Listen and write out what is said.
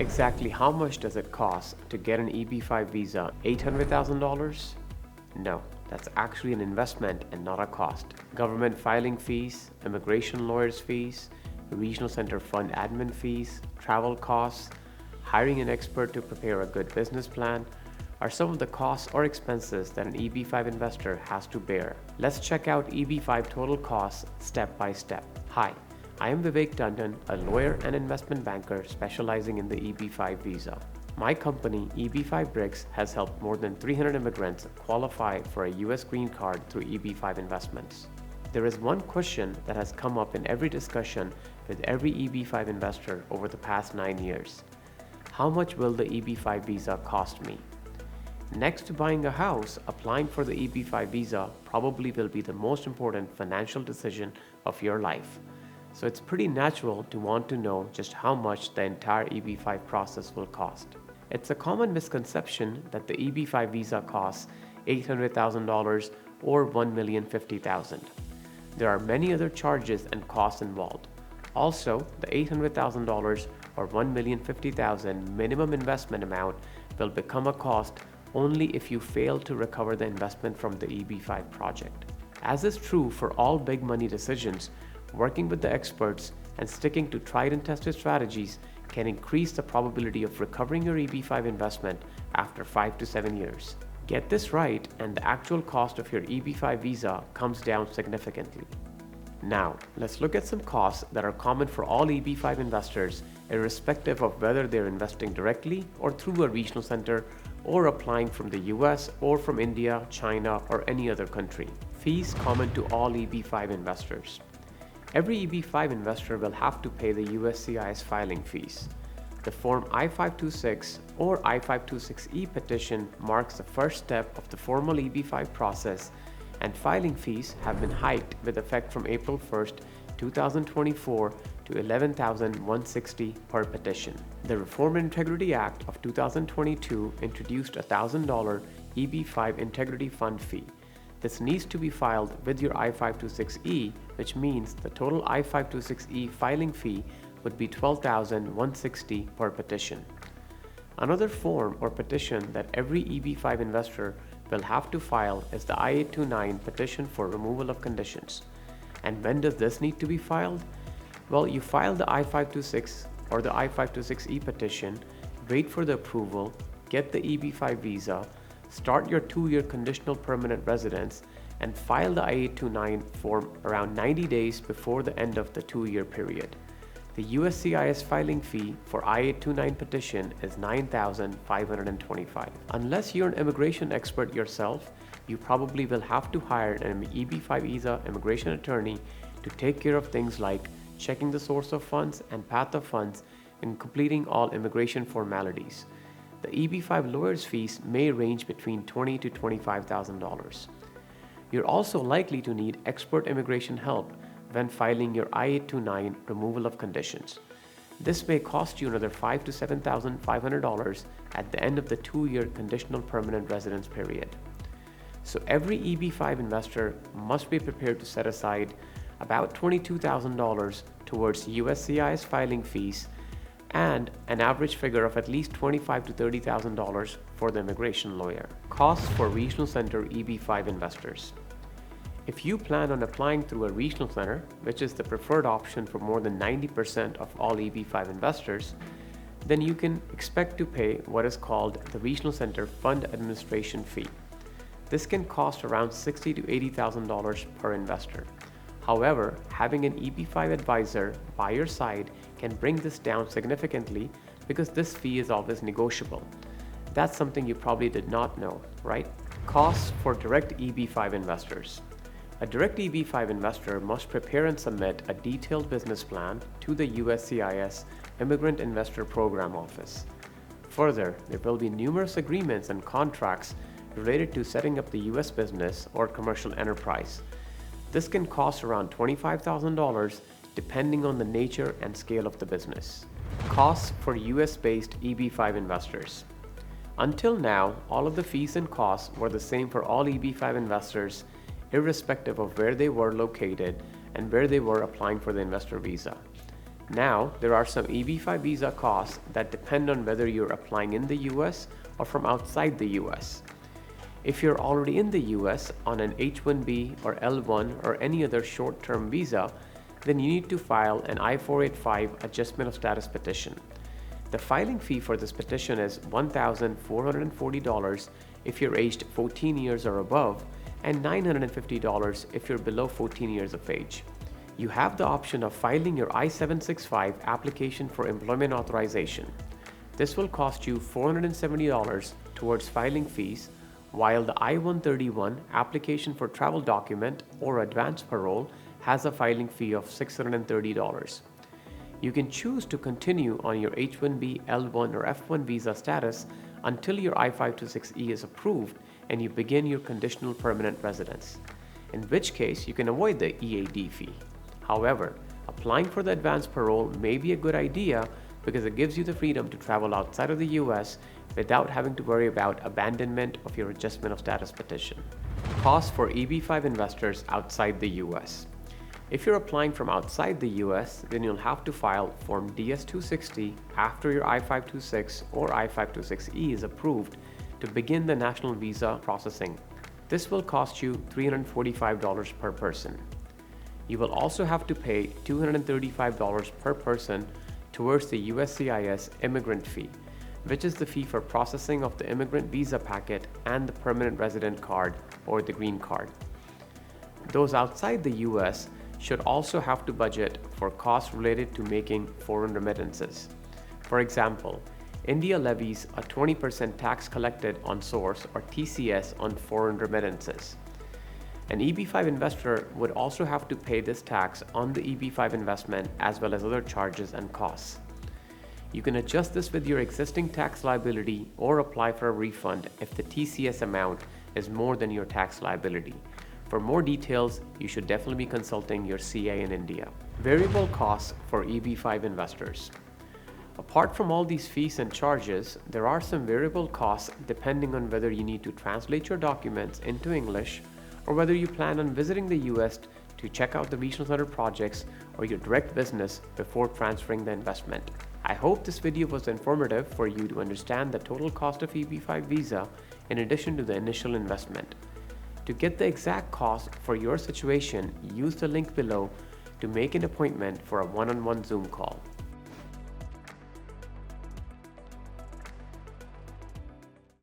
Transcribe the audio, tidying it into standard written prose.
Exactly how much does it cost to get an EB-5 visa? $800,000? No, that's actually an investment and not a cost. Government filing fees, immigration lawyers' fees, regional center fund admin fees, travel costs, hiring an expert to prepare a good business plan are some of the costs or expenses that an EB-5 investor has to bear. Let's check out EB-5 total costs step by step. Hi, I am Vivek Tandon, a lawyer and investment banker specializing in the EB-5 visa. My company, EB5 BRICS, has helped more than 300 immigrants qualify for a US green card through EB5 investments. There is one question that has come up in every discussion with every EB5 investor over the past 9 years. How much will the EB5 visa cost me? Next to buying a house, applying for the EB5 visa probably will be the most important financial decision of your life. So it's pretty natural to want to know just how much the entire EB5 process will cost. It's a common misconception that the EB5 visa costs $800,000 or $1,050,000. There are many other charges and costs involved. Also, the $800,000 or $1,050,000 minimum investment amount will become a cost only if you fail to recover the investment from the EB5 project. As is true for all big money decisions, working with the experts and sticking to tried and tested strategies can increase the probability of recovering your EB5 investment after 5 to 7 years. Get this right and the actual cost of your EB5 visa comes down significantly. Now, let's look at some costs that are common for all EB5 investors, irrespective of whether they're investing directly or through a regional center or applying from the US or from India, China, or any other country. Fees common to all EB5 investors. Every EB5 investor will have to pay the USCIS filing fees. The Form I-526 or I-526E petition marks the first step of the formal EB5 process, and filing fees have been hiked with effect from April 1st, 2024 to $11,160 per petition. The Reform and Integrity Act of 2022 introduced a $1,000 EB5 Integrity Fund fee. This needs to be filed with your I-526E, which means the total I-526E filing fee would be $12,160 per petition. Another form or petition that every EB5 investor will have to file is the I-829 petition for removal of conditions. And when does this need to be filed? Well, you file the I-526 or the I-526E petition, wait for the approval, get the EB5 visa, start your 2-year conditional permanent residence, and file the I-829 form around 90 days before the end of the 2-year period. The USCIS filing fee for I-829 petition is $9,525. Unless you're an immigration expert yourself, you probably will have to hire an EB5 visa immigration attorney to take care of things like checking the source of funds and path of funds and completing all immigration formalities. The EB5 lawyer's fees may range between $20,000 to $25,000. You're also likely to need expert immigration help when filing your I-829 removal of conditions. This may cost you another $5,000 to $7,500 at the end of the 2-year conditional permanent residence period. So every EB5 investor must be prepared to set aside about $22,000 towards USCIS filing fees and an average figure of at least $25,000 to $30,000 for the immigration lawyer. Costs for regional center EB5 investors. If you plan on applying through a regional center, which is the preferred option for more than 90% of all EB5 investors, then you can expect to pay what is called the Regional Center Fund Administration Fee. This can cost around $60,000 to $80,000 per investor. However, having an EB5 advisor by your side can bring this down significantly because this fee is always negotiable. That's something you probably did not know, right? Costs for direct EB5 investors. A direct EB5 investor must prepare and submit a detailed business plan to the USCIS Immigrant Investor Program office. Further, there will be numerous agreements and contracts related to setting up the US business or commercial enterprise. This can cost around $25,000 depending on the nature and scale of the business. Costs for US-based EB5 investors. Until now, all of the fees and costs were the same for all EB5 investors, irrespective of where they were located and where they were applying for the investor visa. Now, there are some EB-5 visa costs that depend on whether you're applying in the US or from outside the US. If you're already in the US on an H-1B or L-1 or any other short-term visa, then you need to file an I-485 Adjustment of Status petition. The filing fee for this petition is $1,440 if you're aged 14 years or above, and $950 if you're below 14 years of age. You have the option of filing your I-765 application for employment authorization. This will cost you $470 towards filing fees, while the I-131 application for travel document or advance parole has a filing fee of $630. You can choose to continue on your H-1B, L-1 or F-1 visa status until your I-526E is approved and you begin your conditional permanent residence, in which case you can avoid the EAD fee. However, applying for the advance parole may be a good idea because it gives you the freedom to travel outside of the US without having to worry about abandonment of your adjustment of status petition. Costs for EB-5 investors outside the US. If you're applying from outside the US, then you'll have to file Form DS-260 after your I-526 or I-526E is approved to begin the national visa processing. This will cost you $345 per person. You will also have to pay $235 per person towards the USCIS immigrant fee, which is the fee for processing of the immigrant visa packet and the permanent resident card or the green card. Those outside the US should also have to budget for costs related to making foreign remittances. For example, India levies a 20% tax collected on source or TCS on foreign remittances. An EB-5 investor would also have to pay this tax on the EB-5 investment as well as other charges and costs. You can adjust this with your existing tax liability or apply for a refund if the TCS amount is more than your tax liability. For more details, you should definitely be consulting your CA in India. Variable costs for EB-5 investors. Apart from all these fees and charges, there are some variable costs depending on whether you need to translate your documents into English or whether you plan on visiting the US to check out the regional center projects or your direct business before transferring the investment. I hope this video was informative for you to understand the total cost of EB-5 visa in addition to the initial investment. To get the exact cost for your situation, use the link below to make an appointment for a one-on-one Zoom call.